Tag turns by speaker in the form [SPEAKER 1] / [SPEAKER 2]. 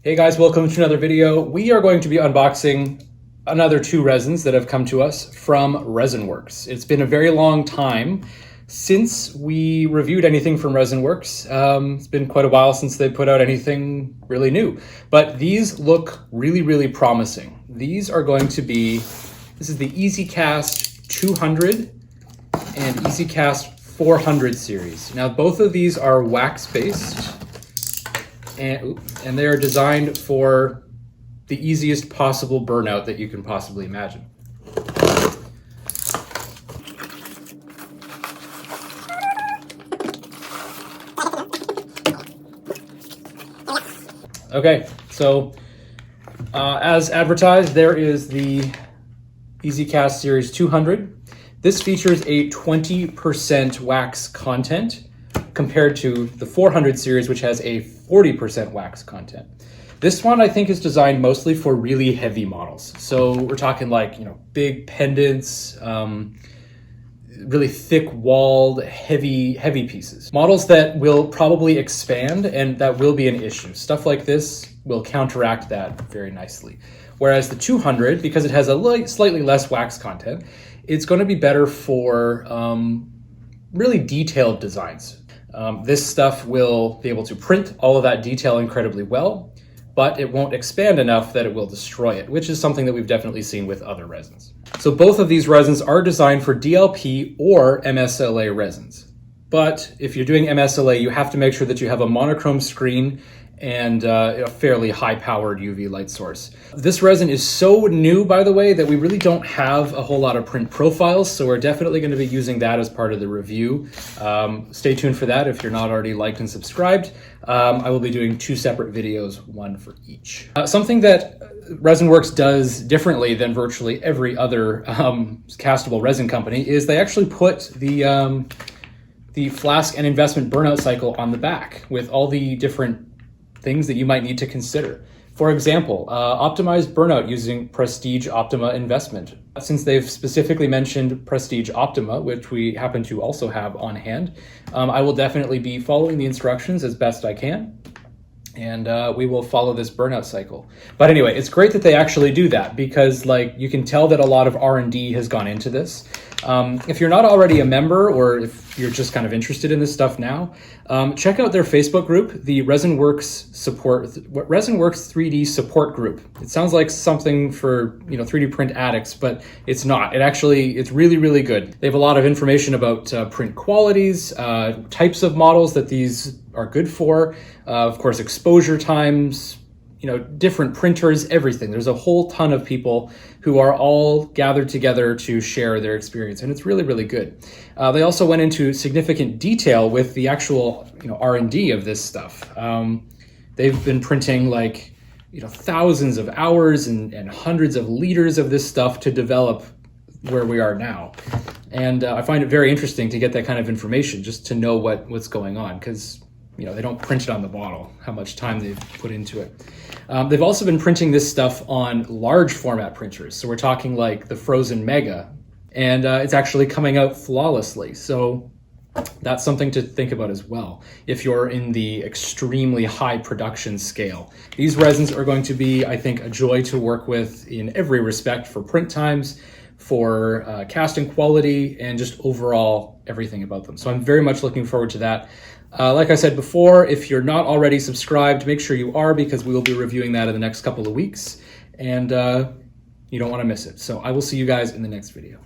[SPEAKER 1] Hey guys, welcome to another video. We are going to be unboxing another two resins that have come to us from Resinworks. It's been a very long time since we reviewed anything from Resinworks. It's been quite a while since they put out anything really new, but these look really promising. These are going to be, this is the EasyCast 200 and EasyCast 400 series. Now both of these are wax-based. And they are designed for the easiest possible burnout that you can possibly imagine. Okay, so as advertised, there is the EasyCast Series 200. This features a 20% wax content compared to the 400 series, which has a 40% wax content. This one I think is designed mostly for really heavy models. So we're talking like, big pendants, really thick walled, heavy pieces. Models that will probably expand and that will be an issue. Stuff like this will counteract that very nicely. Whereas the 200, because it has a slightly less wax content, it's going to be better for really detailed designs. This stuff will be able to print all of that detail incredibly well, but it won't expand enough that it will destroy it, which is something that we've definitely seen with other resins. So both of these resins are designed for DLP or MSLA resins. But if you're doing MSLA, you have to make sure that you have a monochrome screen and a fairly high-powered UV light source. This resin is so new, by the way, that we really don't have a whole lot of print profiles, so we're definitely going to be using that as part of the review. Stay tuned for that if you're not already liked and subscribed. I will be doing two separate videos, one for each. Something that Resinworks does differently than virtually every other castable resin company is they actually put the flask and investment burnout cycle on the back with all the different things that you might need to consider. For example, optimized burnout using Prestige Optima investment. Since they've specifically mentioned Prestige Optima, which we happen to also have on hand, I will definitely be following the instructions as best I can, and we will follow this burnout cycle. But anyway, it's great that they actually do that because you can tell that a lot of R&D has gone into this. If you're not already a member or if you're just kind of interested in this stuff now, check out their Facebook group, the Resinworks 3D support group. It sounds like something for 3D print addicts, but it's not. It's really good. They have a lot of information about print qualities, types of models that these are good for, of course, exposure times, different printers, everything. There's a whole ton of people who are all gathered together to share their experience, and it's really good. They also went into significant detail with the actual R&D of this stuff. They've been printing thousands of hours and hundreds of liters of this stuff to develop where we are now. And I find it very interesting to get that kind of information, just to know what's going on, because they don't print it on the bottle, how much time they've put into it. They've also been printing this stuff on large format printers. So we're talking like the Frozen Mega, and it's actually coming out flawlessly. So that's something to think about as well if you're in the extremely high production scale. These resins are going to be, I think, a joy to work with in every respect for print times, for casting quality, and just overall everything about them. So I'm very much looking forward to that. Like I said before, if you're not already subscribed, make sure you are, because we will be reviewing that in the next couple of weeks, and you don't want to miss it. So I will see you guys in the next video.